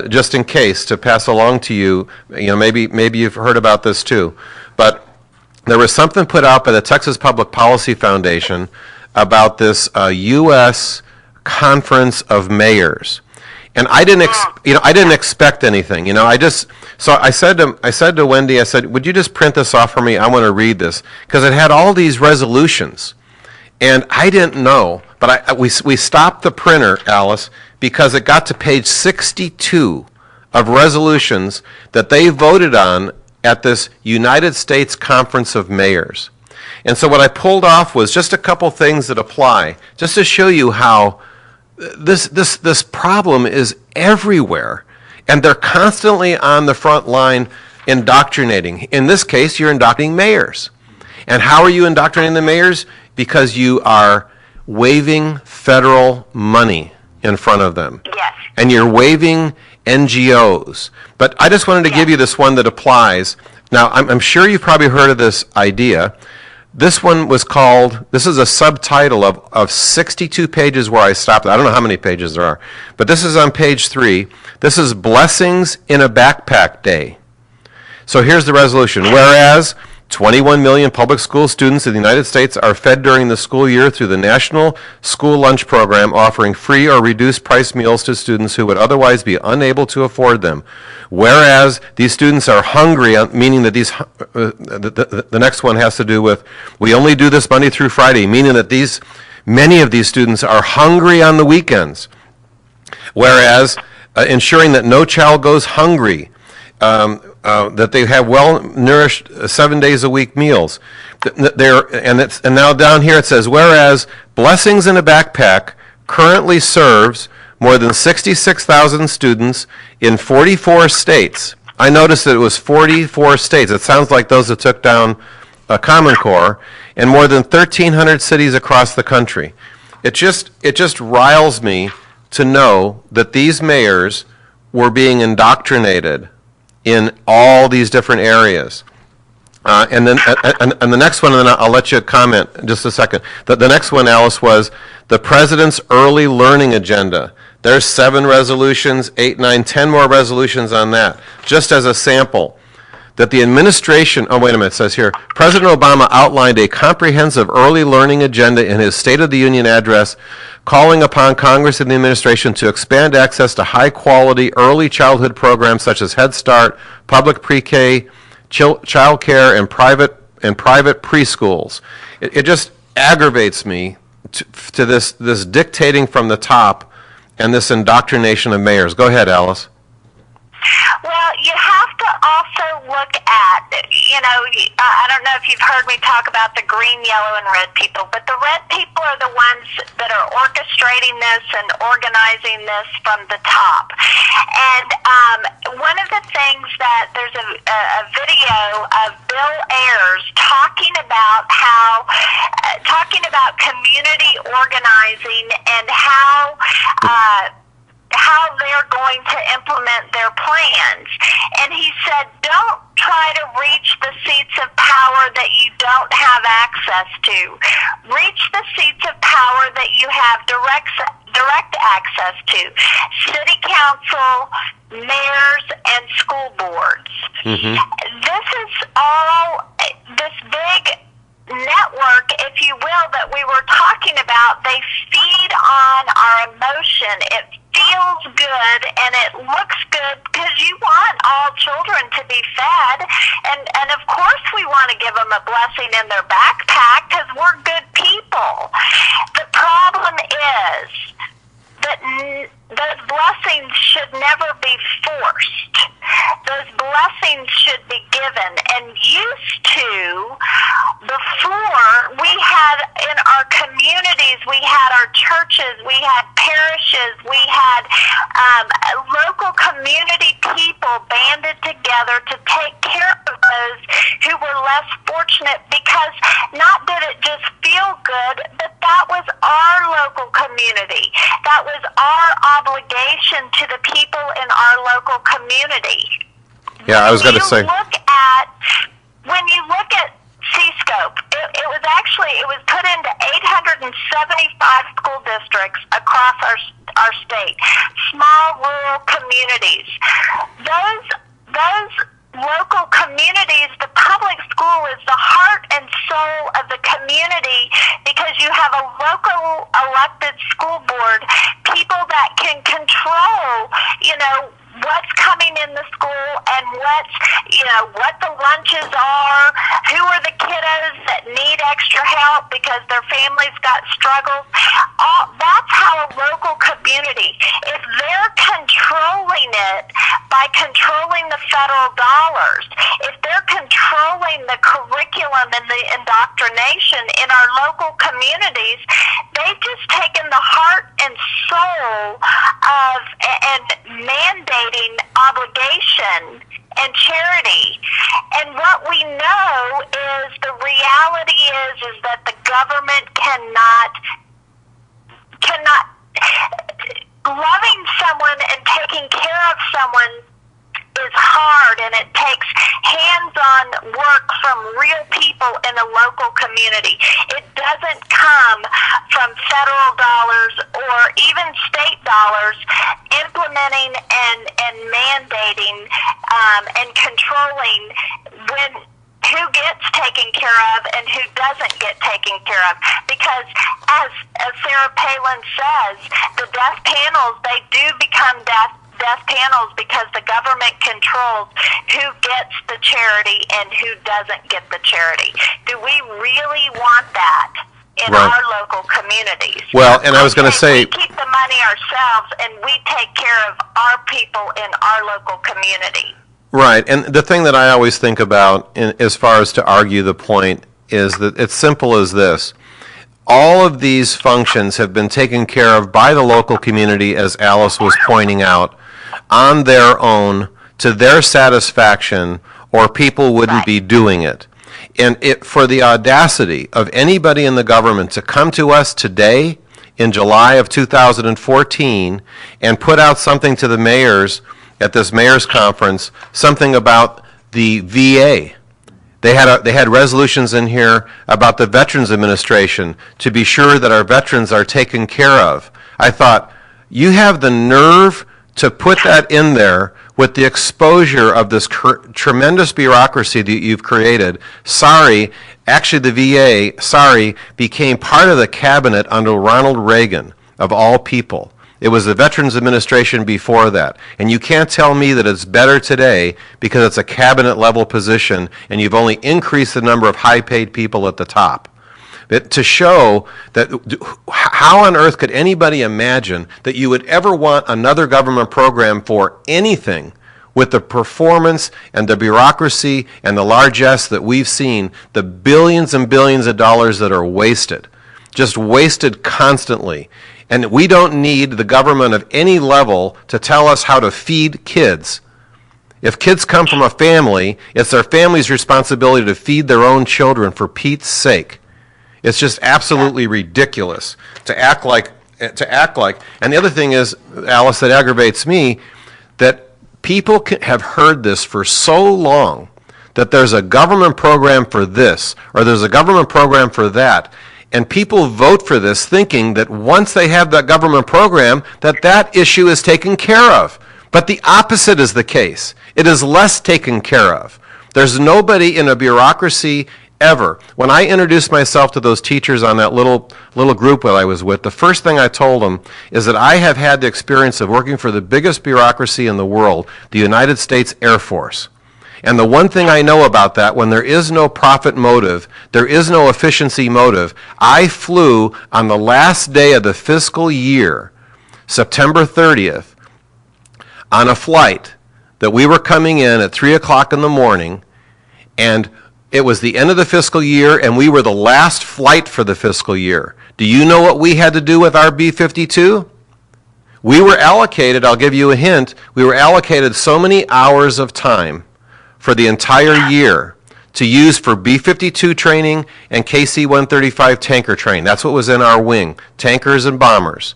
just in case, to pass along to you. Maybe you've heard about this too. but there was something put out by the Texas Public Policy Foundation about this U.S. Conference of Mayors. And I didn't, I didn't expect anything. So I said to Wendy, I said, would you just print this off for me? I want to read this because it had all these resolutions, and I didn't know. But we stopped the printer, Alice, because it got to page 62 of resolutions that they voted on at this United States Conference of Mayors. And so what I pulled off was just a couple things that apply, just to show you how this problem is everywhere, and they're constantly on the front line indoctrinating. In this case, you're indoctrinating mayors. And how are you indoctrinating the mayors? Because you are waving federal money in front of them. Yes. And you're waving NGOs. But I just wanted to give you this one that applies. Now, I'm sure you've probably heard of this idea. This one was called, this is a subtitle of 62 pages where I stopped. I don't know how many pages there are, but this is on page 3. This is Blessings in a Backpack Day. So here's the resolution. Whereas 21 million public school students in the United States are fed during the school year through the National School Lunch Program, offering free or reduced price meals to students who would otherwise be unable to afford them. Whereas these students are hungry, meaning that the next one has to do with, we only do this Monday through Friday, meaning that many of these students are hungry on the weekends. Whereas ensuring that no child goes hungry, that they have well-nourished 7 days a week meals. And now down here it says, whereas Blessings in a Backpack currently serves more than 66,000 students in 44 states. I noticed that it was 44 states. It sounds like those that took down Common Core, and more than 1,300 cities across the country. It just riles me to know that these mayors were being indoctrinated in all these different areas. And the next one, and then I'll let you comment in just a second. The next one, Alice, was the President's Early Learning Agenda. There's 7 resolutions, 8, 9, 10 more resolutions on that, just as a sample. That the administration, oh wait a minute, it says here, President Obama outlined a comprehensive early learning agenda in his State of the Union address, calling upon Congress and the administration to expand access to high-quality early childhood programs such as Head Start, public pre-K, child care, and private preschools. It just aggravates me to this dictating from the top and this indoctrination of mayors. Go ahead, Alice. Well, you have to also look at, I don't know if you've heard me talk about the green, yellow, and red people, but the red people are the ones that are orchestrating this and organizing this from the top. And one of the things that there's a video of Bill Ayers talking about community organizing and how they're going to implement their plans. And he said, don't try to reach the seats of power that you don't have access to. Reach the seats of power that you have direct access to. City council, mayors, and school boards. Mm-hmm. This is all this big network, if you will, that we were talking about. They feed on our emotion. It feels good and it looks good because you want all children to be fed, and of course we want to give them a blessing in their backpack because we're good people. The problem is that those blessings should never be forced. Those blessings should be given. And used to, before, we had in our communities, we had our churches, we had parishes, we had local community people banded together to take care of those who were less fortunate, because not did it just feel good, but that was our local community. That was our obligation to the people in our local community. Yeah, I was going to say. When you look at C-Scope, it was put into 875 school districts across our state, small rural communities. Those local communities, the public school the heart and soul of the community, because you have a local elected school board, people that can control, what's coming in the school and what the lunches are, who are the kiddos that need extra help because their families got struggles. That's how a local community, if they're controlling it by controlling the federal dollars, if they're controlling the curriculum and the indoctrination in our local communities, they've just taken the heart and soul of and mandating obligation and charity. And what we know is the reality is that the government cannot loving someone and taking care of someone is hard, and it takes hands-on work from real people in a local community. It doesn't come from federal dollars or even state dollars implementing and mandating and controlling who gets taken care of and who doesn't get taken care of. Because as Sarah Palin says, the death panels, they do become death panels because the government controls who gets the charity and who doesn't get the charity. Do we really want that in our local communities? Well, and I was going to say, we keep the money ourselves and we take care of our people in our local community. Right, and the thing that I always think about as far as to argue the point is that it's simple as this. All of these functions have been taken care of by the local community, as Alice was pointing out, on their own, to their satisfaction, or people wouldn't be doing it. And for the audacity of anybody in the government to come to us today, in July of 2014, and put out something to the mayors at this mayor's conference, something about the VA. They had resolutions in here about the Veterans Administration to be sure that our veterans are taken care of. I thought, you have the nerve to put that in there with the exposure of this tremendous bureaucracy that you've created. Actually the VA, became part of the cabinet under Ronald Reagan, of all people. It was the Veterans Administration before that. And you can't tell me that it's better today because it's a cabinet-level position and you've only increased the number of high-paid people at the top. But to show that, how on earth could anybody imagine that you would ever want another government program for anything with the performance and the bureaucracy and the largesse that we've seen, the billions and billions of dollars that are wasted, just wasted constantly. And we don't need the government of any level to tell us how to feed kids. If kids come from a family, it's their family's responsibility to feed their own children, for Pete's sake. It's just absolutely ridiculous to act like. And the other thing is, Alice, that aggravates me, that people have heard this for so long, that there's a government program for this, or there's a government program for that. And people vote for this thinking that once they have that government program, that issue is taken care of. But the opposite is the case. It is less taken care of. There's nobody in a bureaucracy ever. When I introduced myself to those teachers on that little group that I was with, the first thing I told them is that I have had the experience of working for the biggest bureaucracy in the world, the United States Air Force. And the one thing I know about that, when there is no profit motive, there is no efficiency motive. I flew on the last day of the fiscal year, September 30th, on a flight that we were coming in at 3 o'clock in the morning, and it was the end of the fiscal year, and we were the last flight for the fiscal year. Do you know what we had to do with our B-52? We were allocated, I'll give you a hint, we were allocated so many hours of time for the entire year to use for B-52 training and KC-135 tanker training. That's what was in our wing, tankers and bombers.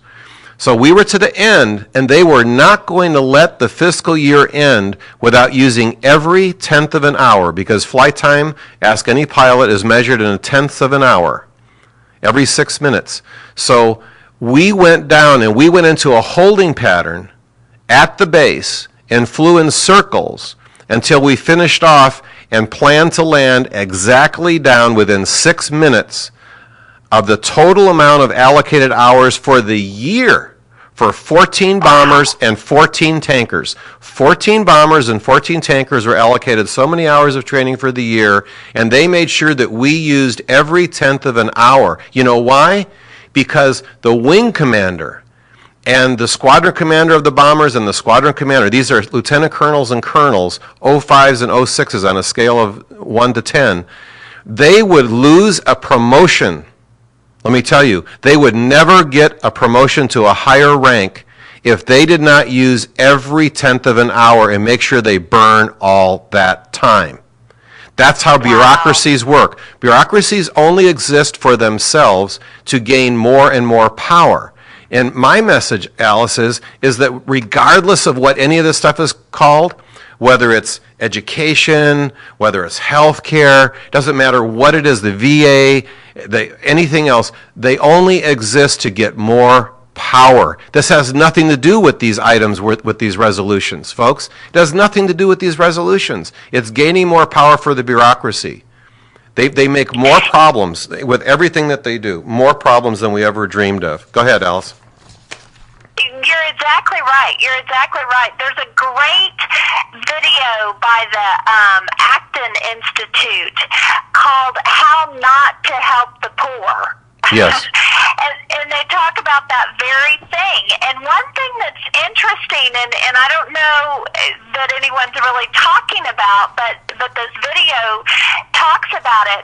So we were to the end, and they were not going to let the fiscal year end without using every tenth of an hour, because flight time, ask any pilot, is measured in a tenth of an hour, every 6 minutes. So we went down and we went into a holding pattern at the base and flew in circles until we finished off and planned to land exactly down within 6 minutes of the total amount of allocated hours for the year for 14 bombers and 14 tankers. 14 bombers and 14 tankers were allocated so many hours of training for the year, and they made sure that we used every tenth of an hour. You know why? Because the wing commander and the squadron commander of the bombers and the squadron commander, these are lieutenant colonels and colonels, 05s and 06s on a scale of 1 to 10, they would lose a promotion. Let me tell you, they would never get a promotion to a higher rank if they did not use every tenth of an hour and make sure they burn all that time. That's how bureaucracies work. Bureaucracies only exist for themselves to gain more and more power. And my message, Alice, is that regardless of what any of this stuff is called, whether it's education, whether it's health care, doesn't matter what it is, the VA, anything else, they only exist to get more power. This has nothing to do with these items, with these resolutions, folks. It has nothing to do with these resolutions. It's gaining more power for the bureaucracy. They make more problems with everything that they do, more problems than we ever dreamed of. Go ahead, Alice. You're exactly right. You're exactly right. There's a great video by the Acton Institute called How Not to Help the Poor. Yes. and they talk about that very thing. And one thing that's interesting, and I don't know that anyone's really talking about, but this video talks about it.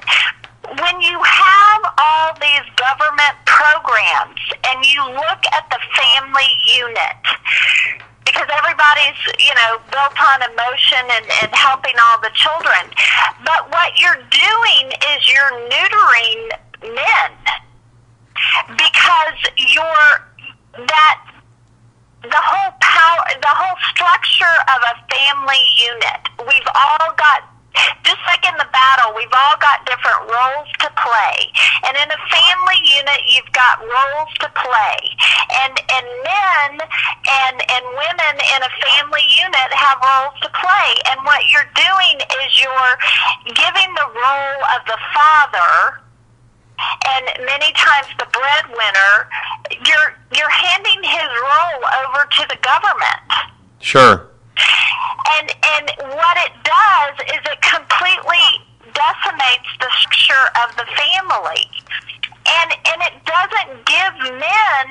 When you have all these government programs and you look at the family unit, because everybody's, built on emotion and helping all the children, but what you're doing is you're neutering men, because the whole power, the whole structure of a family unit, we've all got, just like in the battle, we've all got different roles to play. And in a family unit, you've got roles to play. And men and women in a family unit have roles to play. And what you're doing is you're giving the role of the father, and many times the breadwinner, you're handing his role over to the government. Sure. And what it does is it completely decimates the structure of the family. And it doesn't give men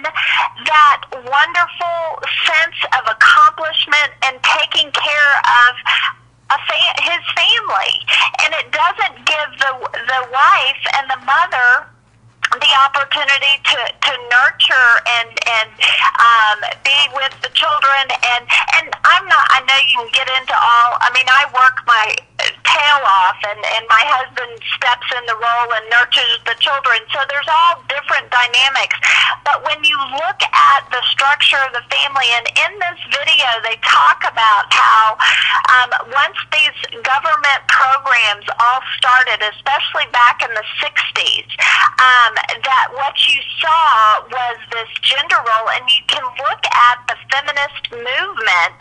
that wonderful sense of accomplishment and taking care of his family. And it doesn't give the wife and the mother the opportunity to nurture and be with the children. And I know you can get into all, I work my tail off, and my husband steps in the role and nurtures the children. So there's all different dynamics. But when you look at the structure of the family, and in this video they talk about how once these government programs all started, especially back in the 60s, that what you saw was this gender role, and you can look at the feminist movement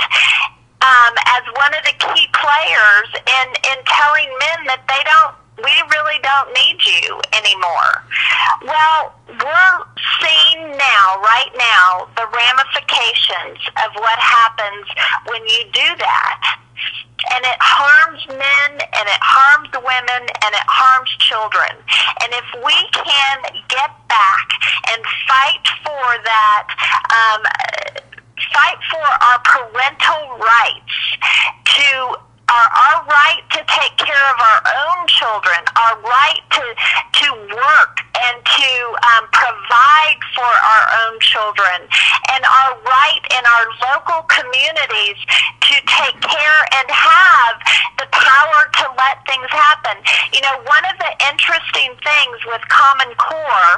as one of the key players in telling men that we really don't need you anymore. Well, we're seeing right now, the ramifications of what happens when you do that. And it harms men, and it harms women, and it harms children. And if we can get back and fight for that, fight for our parental rights, to our right to take care of our own children, our right to work and to provide for our own children, and our right in our local communities to take care and have the power to let things happen. One of the interesting things with Common Core,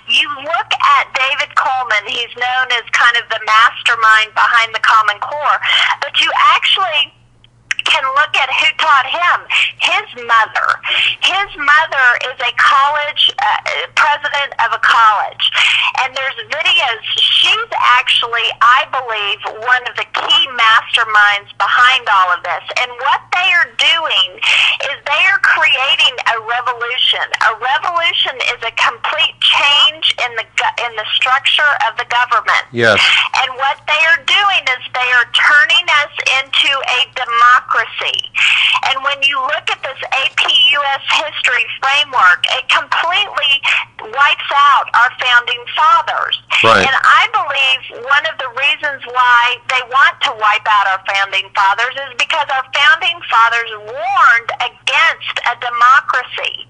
you look at David Coleman, he's known as kind of the mastermind behind the Common Core, but you actually can look at who taught him. His mother. His mother is a college, president of a college. And there's videos. She's actually, I believe, one of the key masterminds behind all of this. And what they are doing is they revolution. A revolution is a complete change in the structure of the government. Yes. And what they are doing is they are turning us into a democracy. And when you look at this AP U.S. history framework, it completely wipes out our founding fathers. Right. And I believe one of the reasons why they want to wipe out our founding fathers is because our founding fathers warned against a democracy.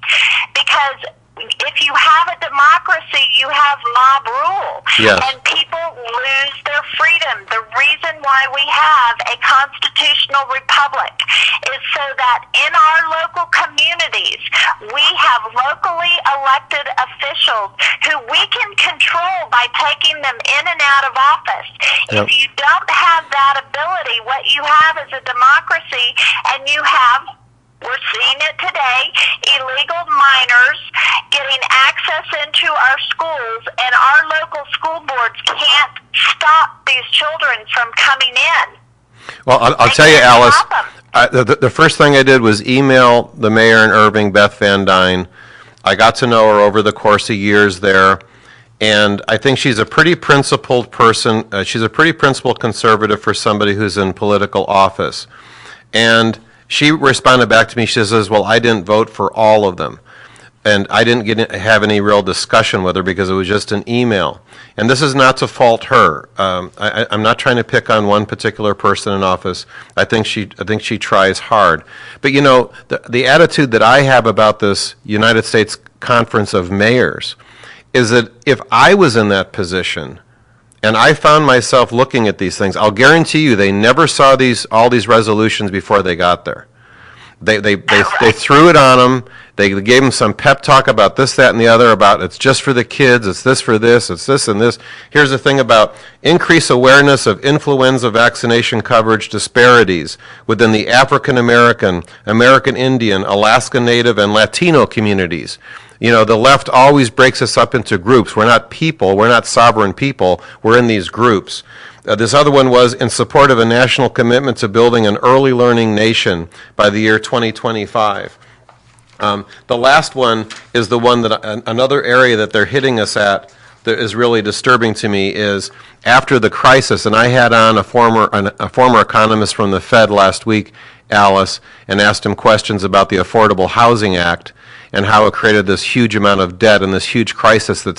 Because if you have a democracy, you have mob rule. Yes. And people lose their freedom. The reason why we have a constitutional republic is so that in our local communities, we have locally elected officials who we can control by taking them in and out of office. Yep. If you don't have that ability, what you have is a democracy, and you have, we're seeing it today, illegal minors getting access into our schools, and our local school boards can't stop these children from coming in. Well, I'll tell you, Alice, the first thing I did was email the mayor in Irving, Beth Van Dyne. I got to know her over the course of years there, and I think she's a pretty principled person. She's a pretty principled conservative for somebody who's in political office. And she responded back to me. She says, well, I didn't vote for all of them. And I didn't have any real discussion with her because it was just an email. And this is not to fault her. I'm not trying to pick on one particular person in office. I think she tries hard. But you know, the attitude that I have about this United States Conference of Mayors is that if I was in that position and I found myself looking at these things, I'll guarantee you they never saw all these resolutions before they got there. They threw it on them. They gave them some pep talk about this, that, and the other, about it's just for the kids, it's this for this, it's this and this. Here's the thing about increase awareness of influenza vaccination coverage disparities within the African American, American Indian, Alaska Native, and Latino communities. You know, the left always breaks us up into groups. We're not people, we're not sovereign people, we're in these groups. This other one was in support of a national commitment to building an early learning nation by the year 2025. The last one is the one that another area that they're hitting us at that is really disturbing to me is after the crisis, and I had on a former economist from the Fed last week, Alice, and asked him questions about the Affordable Housing Act and how it created this huge amount of debt and this huge crisis that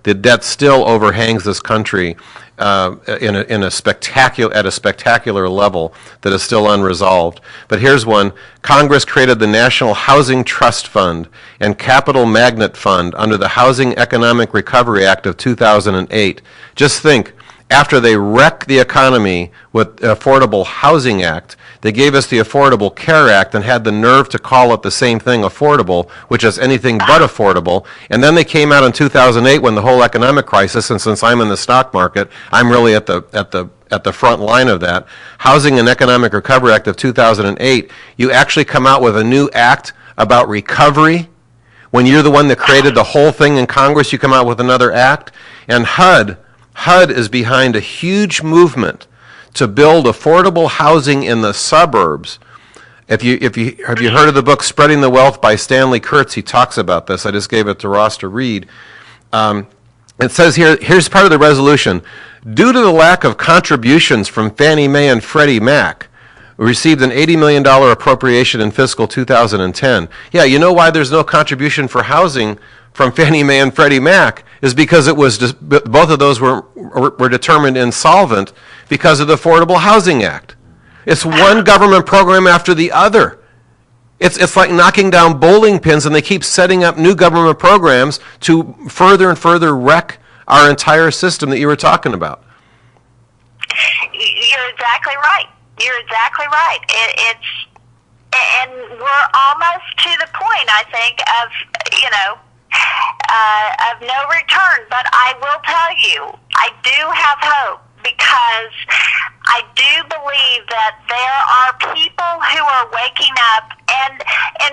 the debt still overhangs this country at a spectacular level that is still unresolved. But here's one. Congress created the National Housing Trust Fund and Capital Magnet Fund under the Housing Economic Recovery Act of 2008. Just think, after they wrecked the economy with the Affordable Housing Act, they gave us the Affordable Care Act and had the nerve to call it the same thing, affordable, which is anything but affordable. And then they came out in 2008 when the whole economic crisis, and since I'm in the stock market, I'm really at the front line of that. Housing and Economic Recovery Act of 2008, you actually come out with a new act about recovery. When you're the one that created the whole thing in Congress, you come out with another act. And HUD is behind a huge movement to build affordable housing in the suburbs. Have you heard of the book Spreading the Wealth by Stanley Kurtz? He talks about this. I just gave it to Ross to read. It says here's part of the resolution. Due to the lack of contributions from Fannie Mae and Freddie Mac, we received an $80 million appropriation in fiscal 2010. Yeah, you know why there's no contribution for housing from Fannie Mae and Freddie Mac is because it was both of those were determined insolvent because of the Affordable Housing Act. It's one government program after the other. It's like knocking down bowling pins, and they keep setting up new government programs to further and further wreck our entire system that you were talking about. You're exactly right. You're exactly right. And we're almost to the point, I think, of no return. But I will tell you, I do have hope, because I do believe that there are people who are waking up, and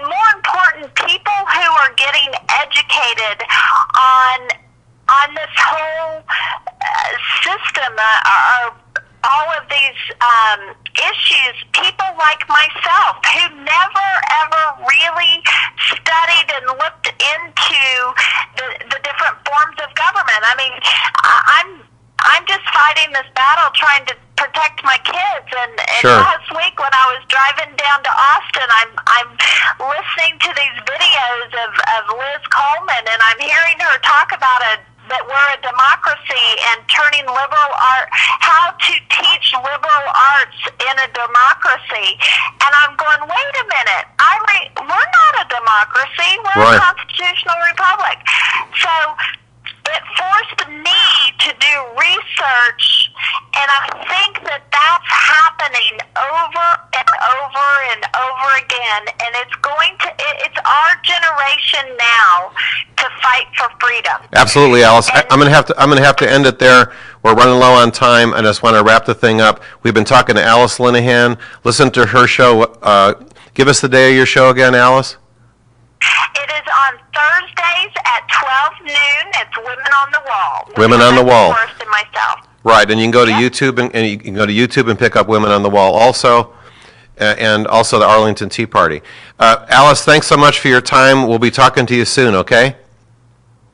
more important, people who are getting educated on this whole system, all of these issues. People like myself who never ever really studied and trying to protect my kids. And Sure. last week when I was driving down to Austin, I'm listening to these videos of Liz Coleman, and I'm hearing her talk about that we're a democracy and turning liberal art, how to teach liberal arts in a democracy. And I'm going, wait a minute, we're not a democracy, we're Right. a constitutional republic. So it forced me to do research, and I think that that's happening over and over and over again, and it's our generation now to fight for freedom. Absolutely, Alice. I'm going to have to end it there. We're running low on time. I just want to wrap the thing up. We've been talking to Alice LInahan. Listen to her show. Give us the day of your show again, Alice. It is on Thursdays at 12 noon. It's Women on the Wall. Women on the Wall. Forrest and myself. Right, and you can go to Yep. YouTube and you can go to YouTube and pick up Women on the Wall also, and also the Arlington Tea Party. Alice, thanks so much for your time. We'll be talking to you soon. Okay.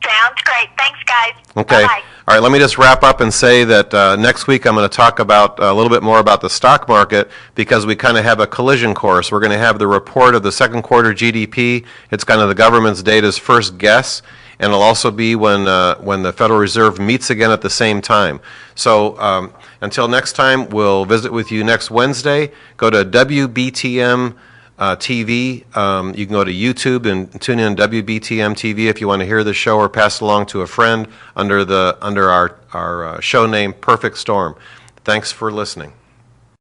Sounds great. Thanks, guys. Okay. Bye-bye. All right, let me just wrap up and say that next week I'm going to talk about a little bit more about the stock market because we kind of have a collision course. We're going to have the report of the second quarter GDP. It's kind of the government's data's first guess, and it'll also be when the Federal Reserve meets again at the same time. So until next time, we'll visit with you next Wednesday. Go to WBTM TV. You can go to YouTube and tune in WBTM TV if you want to hear the show or pass it along to a friend under our show name Perfect Storm. Thanks for listening.